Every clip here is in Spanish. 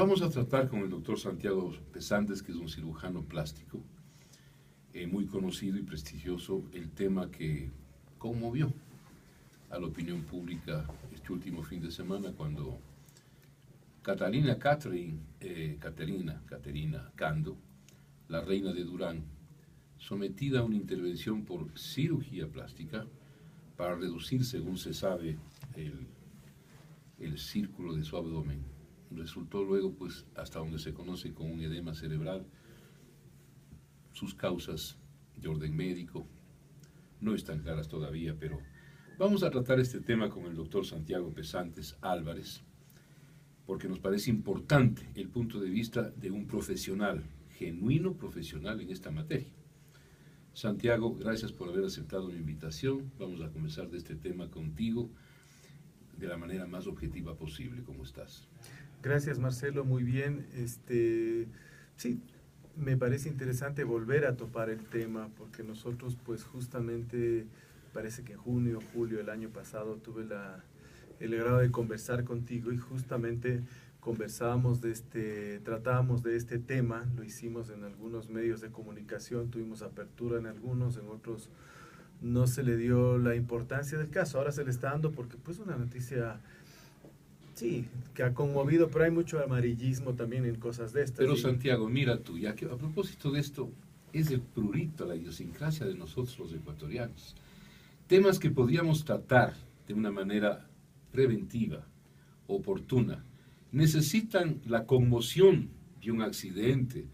Vamos a tratar con el doctor Santiago Pesantes, que es un cirujano plástico, muy conocido y prestigioso, el tema que conmovió a la opinión pública este último fin de semana cuando Caterina Cando, la reina de Durán, sometida a una intervención por cirugía plástica para reducir, según se sabe, el círculo de su abdomen. Resultó luego, pues, hasta donde se conoce, con un edema cerebral. Sus causas de orden médico no están claras todavía, pero vamos a tratar este tema con el doctor Santiago Pesantes Álvarez, porque nos parece importante el punto de vista de un profesional, genuino profesional en esta materia. Santiago, gracias por haber aceptado mi invitación. Vamos a conversar de este tema contigo de la manera más objetiva posible. ¿Cómo estás? Gracias, Marcelo, muy bien. Sí, me parece interesante volver a topar el tema, porque nosotros, pues justamente, parece que en junio o julio del año pasado tuve el agrado de conversar contigo y justamente tratábamos de este tema, lo hicimos en algunos medios de comunicación, tuvimos apertura en algunos, en otros no se le dio la importancia del caso. Ahora se le está dando porque pues una noticia, sí, que ha conmovido, pero hay mucho amarillismo también en cosas de estas. Pero Santiago, mira tú, ya que a propósito de esto, es el prurito, la idiosincrasia de nosotros los ecuatorianos. Temas que podríamos tratar de una manera preventiva, oportuna, necesitan la conmoción de un accidente,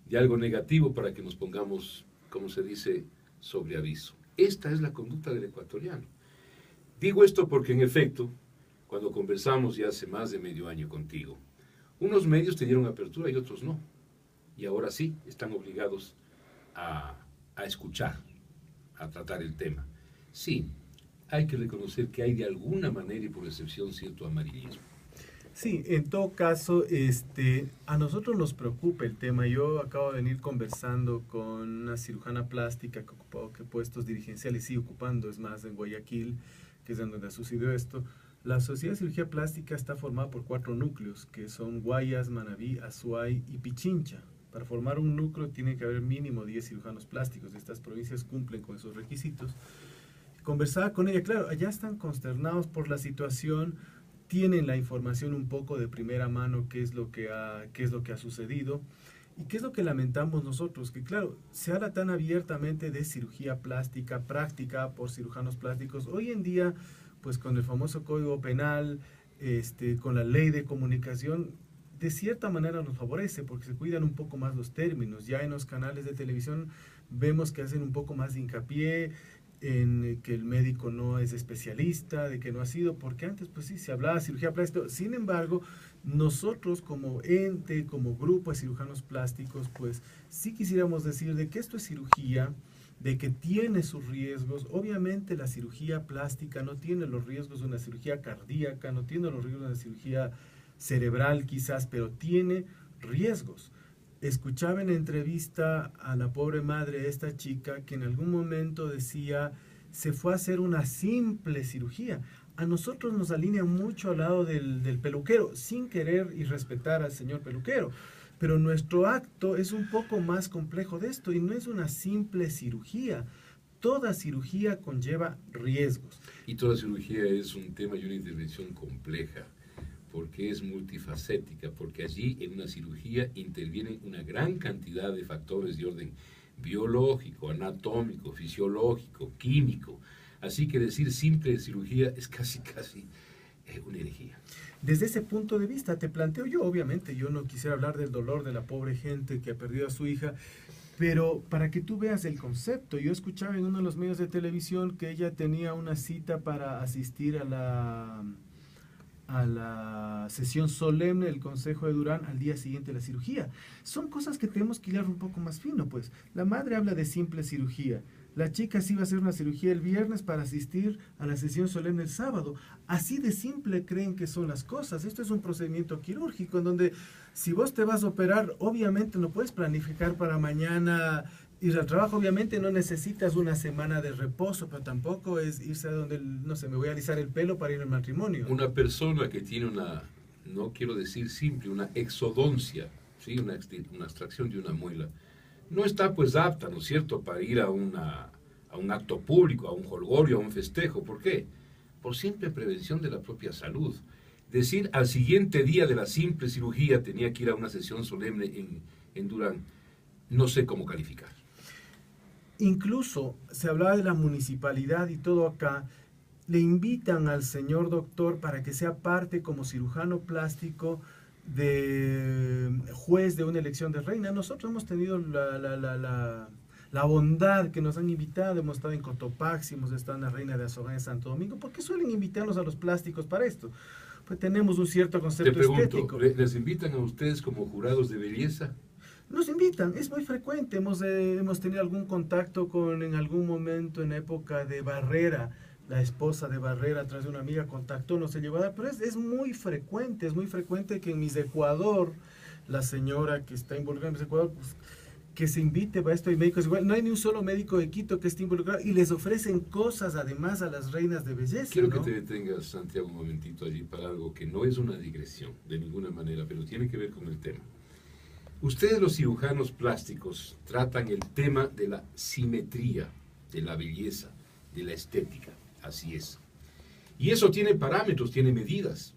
de algo negativo para que nos pongamos, como se dice, sobre aviso. Esta es la conducta del ecuatoriano. Digo esto porque, en efecto, cuando conversamos ya hace más de medio año contigo, unos medios te dieron apertura y otros no. Y ahora sí, están obligados a escuchar, a tratar el tema. Sí, hay que reconocer que hay de alguna manera y por excepción cierto amarillismo. Sí, en todo caso, a nosotros nos preocupa el tema. Yo acabo de venir conversando con una cirujana plástica que ocupó puestos dirigenciales, sigue ocupando, es más, en Guayaquil, que es en donde ha sucedido esto. La Sociedad de Cirugía Plástica está formada por 4 núcleos, que son Guayas, Manabí, Azuay y Pichincha. Para formar un núcleo tiene que haber mínimo 10 cirujanos plásticos. Estas provincias cumplen con esos requisitos. Conversaba con ella, claro, allá están consternados por la situación, tienen la información un poco de primera mano, qué es lo que ha sucedido y qué es lo que lamentamos nosotros, que claro, se habla tan abiertamente de cirugía plástica práctica por cirujanos plásticos. Hoy en día, pues con el famoso Código Penal, con la ley de comunicación, de cierta manera nos favorece porque se cuidan un poco más los términos. Ya en los canales de televisión vemos que hacen un poco más de hincapié en que el médico no es especialista, de que no ha sido, porque antes pues sí, se hablaba de cirugía plástica. Sin embargo, nosotros como ente, como grupo de cirujanos plásticos, pues sí quisiéramos decir de que esto es cirugía, de que tiene sus riesgos. Obviamente la cirugía plástica no tiene los riesgos de una cirugía cardíaca, no tiene los riesgos de una cirugía cerebral quizás, pero tiene riesgos. Escuchaba en entrevista a la pobre madre de esta chica que en algún momento decía, se fue a hacer una simple cirugía. A nosotros nos alinea mucho al lado del peluquero, sin querer y respetar al señor peluquero. Pero nuestro acto es un poco más complejo de esto y no es una simple cirugía. Toda cirugía conlleva riesgos. Y toda cirugía es un tema y una intervención compleja, porque es multifacética, porque allí en una cirugía intervienen una gran cantidad de factores de orden biológico, anatómico, fisiológico, químico. Así que decir simple cirugía es casi una herejía. Desde ese punto de vista te planteo yo, obviamente, yo no quisiera hablar del dolor de la pobre gente que ha perdido a su hija, pero para que tú veas el concepto, yo escuchaba en uno de los medios de televisión que ella tenía una cita para asistir a la sesión solemne del Consejo de Durán al día siguiente de la cirugía. Son cosas que tenemos que hilar un poco más fino, pues. La madre habla de simple cirugía. La chica sí va a hacer una cirugía el viernes para asistir a la sesión solemne el sábado. Así de simple creen que son las cosas. Esto es un procedimiento quirúrgico en donde si vos te vas a operar, obviamente no puedes planificar para mañana ir al trabajo. Obviamente no necesitas una semana de reposo, pero tampoco es irse a donde, no sé, me voy a alisar el pelo para ir al matrimonio. Una persona que tiene no quiero decir simple, una exodoncia, ¿sí? Una extracción de una muela, no está pues apta, ¿no es cierto?, para ir a un acto público, a un jolgorio, a un festejo. ¿Por qué? Por simple prevención de la propia salud. Decir al siguiente día de la simple cirugía tenía que ir a una sesión solemne en Durán, no sé cómo calificar. Incluso se hablaba de la municipalidad y todo acá. Le invitan al señor doctor para que sea parte como cirujano plástico de juez de una elección de reina. Nosotros hemos tenido la bondad que nos han invitado, hemos estado en Cotopaxi, hemos estado en la Reina de Azogán en Santo Domingo. ¿Por qué suelen invitarnos a los plásticos para esto? Pues tenemos un cierto concepto estético. Te pregunto, ¿les invitan a ustedes como jurados de belleza? Nos invitan, es muy frecuente. Hemos tenido algún contacto con, en algún momento, en época de Barrera, la esposa de Barrera, a través de una amiga, contactó, no se llegó a dar, pero es muy frecuente que en Miss Ecuador, la señora que está involucrada en Miss Ecuador, pues, que se invite para esto, y médicos igual, no hay ni un solo médico de Quito que esté involucrado, y les ofrecen cosas además a las reinas de belleza. Quiero ¿no? que te detengas, Santiago, un momentito allí para algo que no es una digresión, de ninguna manera, pero tiene que ver con el tema. Ustedes, los cirujanos plásticos, tratan el tema de la simetría, de la belleza, de la estética. Así es. Y eso tiene parámetros, tiene medidas.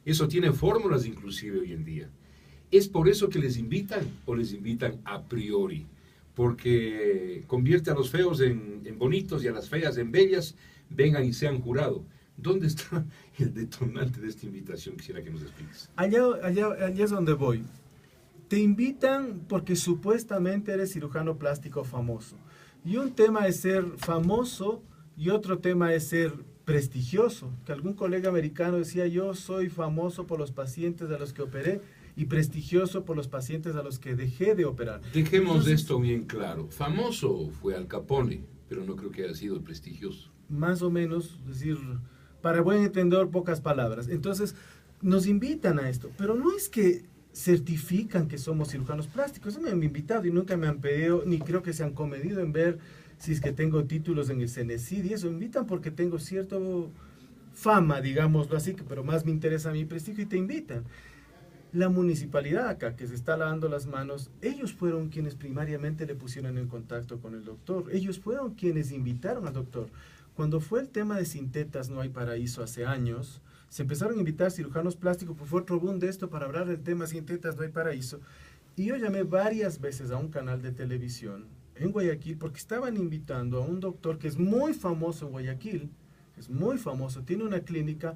Eso tiene fórmulas inclusive hoy en día. ¿Es por eso que les invitan o les invitan a priori? Porque convierte a los feos en bonitos y a las feas en bellas, vengan y sean jurado. ¿Dónde está el detonante de esta invitación? Quisiera que nos expliques. Allá es donde voy. Te invitan porque supuestamente eres cirujano plástico famoso. Y un tema es ser famoso y otro tema es ser prestigioso. Que algún colega americano decía, yo soy famoso por los pacientes a los que operé y prestigioso por los pacientes a los que dejé de operar. Dejemos Entonces, esto bien claro. Famoso fue Al Capone, pero no creo que haya sido prestigioso. Más o menos, es decir, para buen entendedor, pocas palabras. Entonces, nos invitan a esto, pero no es que certifican que somos cirujanos plásticos. Me han invitado y nunca me han pedido, ni creo que se han comedido en ver si es que tengo títulos en el CENESID y eso. Me invitan porque tengo cierta fama, digámoslo así, pero más me interesa mi prestigio y te invitan. La municipalidad acá, que se está lavando las manos, ellos fueron quienes primariamente le pusieron en contacto con el doctor. Ellos fueron quienes invitaron al doctor. Cuando fue el tema de Sintetas No Hay Paraíso hace años, se empezaron a invitar cirujanos plásticos, pues fue otro boom de esto para hablar del tema Sintetas No Hay Paraíso. Y yo llamé varias veces a un canal de televisión en Guayaquil porque estaban invitando a un doctor que es muy famoso en Guayaquil, es muy famoso, tiene una clínica,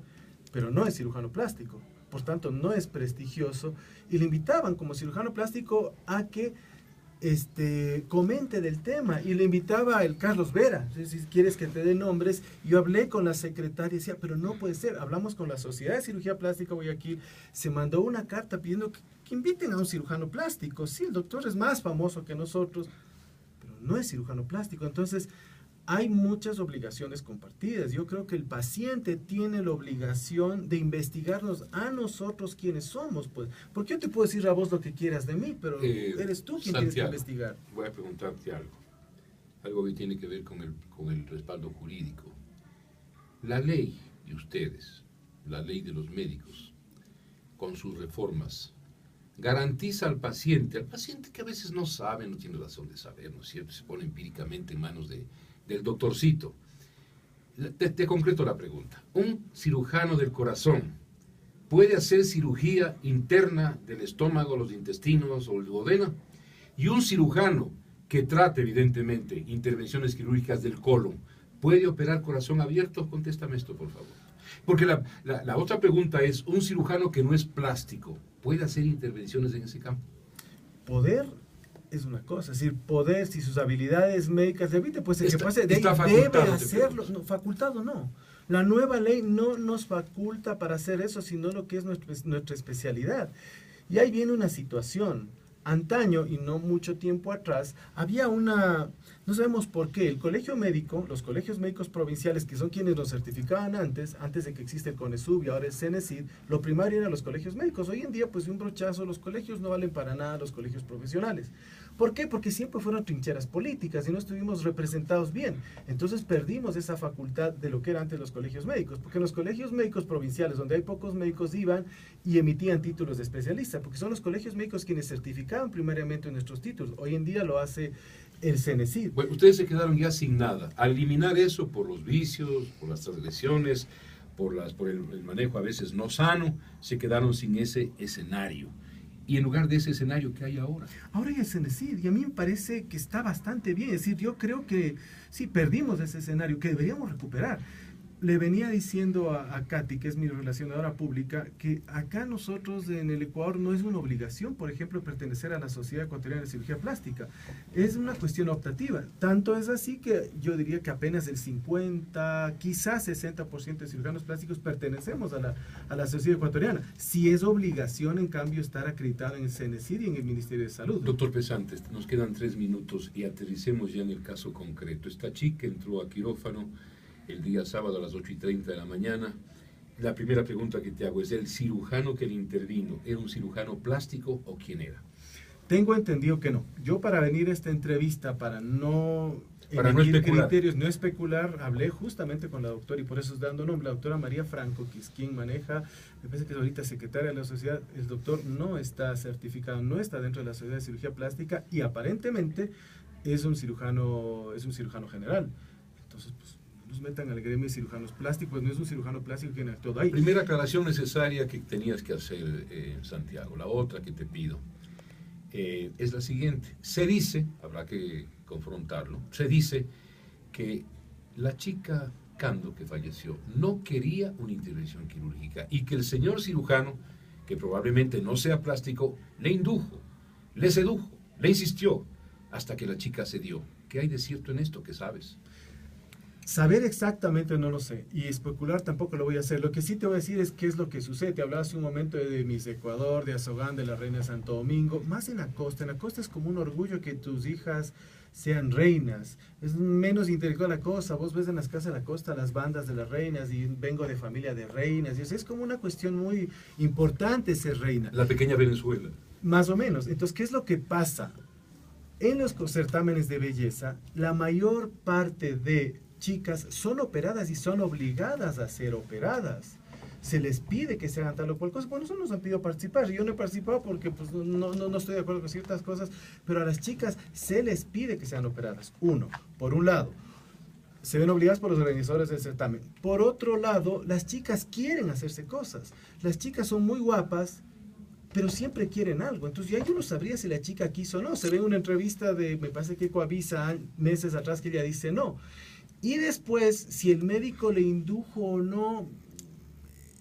pero no es cirujano plástico, por tanto no es prestigioso, y le invitaban como cirujano plástico a que comente del tema, y le invitaba el Carlos Vera, si quieres que te dé nombres. Yo hablé con la secretaria y decía, pero no puede ser. Hablamos con la Sociedad de Cirugía Plástica Guayaquil, se mandó una carta pidiendo que inviten a un cirujano plástico. Sí, el doctor es más famoso que nosotros, pero no es cirujano plástico. Entonces hay muchas obligaciones compartidas. Yo creo que el paciente tiene la obligación de investigarnos a nosotros quiénes somos, pues. Porque yo te puedo decir a vos lo que quieras de mí, pero eres tú quien tienes que investigar. Voy a preguntarte algo que tiene que ver con el respaldo jurídico. La ley de ustedes, la ley de los médicos, con sus reformas, garantiza al paciente que a veces no sabe, no tiene razón de saber, ¿no es cierto? Se pone empíricamente en manos del doctorcito. Te concreto la pregunta. ¿Un cirujano del corazón puede hacer cirugía interna del estómago, los intestinos o el duodeno? Y un cirujano que trate, evidentemente, intervenciones quirúrgicas del colon, ¿puede operar corazón abierto? Contéstame esto, por favor. Porque la otra pregunta es, ¿un cirujano que no es plástico puede hacer intervenciones en ese campo? Poder es una cosa, es decir, poder, si sus habilidades médicas le permiten, pues el que pase debe hacerlo. No, facultado no. La nueva ley no nos faculta para hacer eso, sino lo que es nuestra especialidad. Y ahí viene una situación. Antaño, y no mucho tiempo atrás, había una, No sabemos por qué. El colegio médico, los colegios médicos provinciales, que son quienes nos certificaban antes de que existe el CONESUB y ahora el CENESID, lo primario eran los colegios médicos. Hoy en día, pues de un brochazo, los colegios no valen para nada, los colegios profesionales. ¿Por qué? Porque siempre fueron trincheras políticas y no estuvimos representados bien. Entonces perdimos esa facultad de lo que eran antes los colegios médicos, porque en los colegios médicos provinciales, donde hay pocos médicos, iban y emitían títulos de especialista, porque son los colegios médicos quienes certificaban primariamente nuestros títulos. Hoy en día lo hace el CENESID. Bueno, ustedes se quedaron ya sin nada. Al eliminar eso por los vicios, por las transgresiones, por el manejo a veces no sano, se quedaron sin ese escenario. Y en lugar de ese escenario, ¿qué hay ahora? Ahora hay el CENESID y a mí me parece que está bastante bien. Es decir, yo creo que sí, perdimos ese escenario que deberíamos recuperar. Le venía diciendo a Katy, que es mi relacionadora pública, que acá nosotros en el Ecuador no es una obligación, por ejemplo, pertenecer a la Sociedad Ecuatoriana de Cirugía Plástica. Es una cuestión optativa. Tanto es así que yo diría que apenas el 50, quizás 60% de cirujanos plásticos pertenecemos a la Sociedad Ecuatoriana. Si es obligación, en cambio, estar acreditado en el CENESID y en el Ministerio de Salud. Doctor Pesante, nos quedan 3 minutos y aterricemos ya en el caso concreto. Esta chica entró a quirófano el día sábado a las 8:30 de la mañana. La primera pregunta que te hago es, ¿el cirujano que le intervino era un cirujano plástico o quién era? Tengo entendido que no. Yo para venir a esta entrevista, para no especular, criterios, no especular, hablé justamente con la doctora, y por eso es dando nombre, la doctora María Franco, que es quien maneja, me parece que es ahorita secretaria de la sociedad. El doctor no está certificado, no está dentro de la sociedad de cirugía plástica y aparentemente es un cirujano general. Entonces, pues, nos metan al gremio de cirujanos plásticos, no es un cirujano plástico quien actuó ahí. Primera aclaración necesaria que tenías que hacer, Santiago. La otra que te pido es la siguiente. Se dice, habrá que confrontarlo, se dice que la chica Cando que falleció no quería una intervención quirúrgica y que el señor cirujano, que probablemente no sea plástico, le indujo, le sedujo, le insistió hasta que la chica cedió. ¿Qué hay de cierto en esto? ¿Qué sabes? Saber exactamente no lo sé, y especular tampoco lo voy a hacer. Lo que sí te voy a decir es qué es lo que sucede. Te hablaba hace un momento de Miss Ecuador, de Azogán, de la Reina de Santo Domingo, más en la costa. En la costa es como un orgullo que tus hijas sean reinas. Es menos intelectual la cosa. Vos ves en las casas de la costa las bandas de las reinas, y vengo de familia de reinas, y es como una cuestión muy importante ser reina. La pequeña Venezuela. Más o menos. Entonces, ¿qué es lo que pasa? En los certámenes de belleza, la mayor parte de chicas son operadas y son obligadas a ser operadas. Se les pide que se hagan tal o cual cosa. Bueno, eso nos han pedido participar. Yo no he participado porque pues, no estoy de acuerdo con ciertas cosas, pero a las chicas se les pide que sean operadas. Por un lado, se ven obligadas por los organizadores del certamen. Por otro lado, las chicas quieren hacerse cosas. Las chicas son muy guapas, pero siempre quieren algo. Entonces ya yo no sabría si la chica quiso o no. Se ve en una entrevista me parece que Coavisa meses atrás, que ella dice no. Y después, si el médico le indujo o no,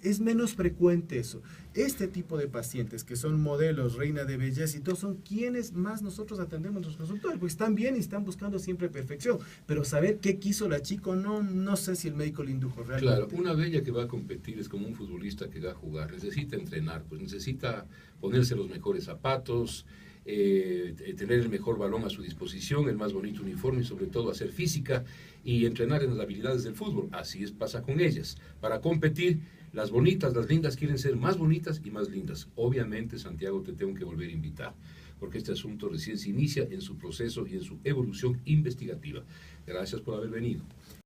es menos frecuente eso. Este tipo de pacientes que son modelos, reina de belleza y todo, son quienes más nosotros atendemos en los consultorios, porque están bien y están buscando siempre perfección. Pero saber qué quiso la chica o no, no sé si el médico le indujo realmente. Claro, una bella que va a competir es como un futbolista que va a jugar. Necesita entrenar, pues necesita ponerse los mejores zapatos, tener el mejor balón a su disposición, el más bonito uniforme y sobre todo hacer física y entrenar en las habilidades del fútbol. Así pasa con ellas. Para competir, las bonitas, las lindas quieren ser más bonitas y más lindas. Obviamente, Santiago, te tengo que volver a invitar, porque este asunto recién se inicia en su proceso y en su evolución investigativa. Gracias por haber venido.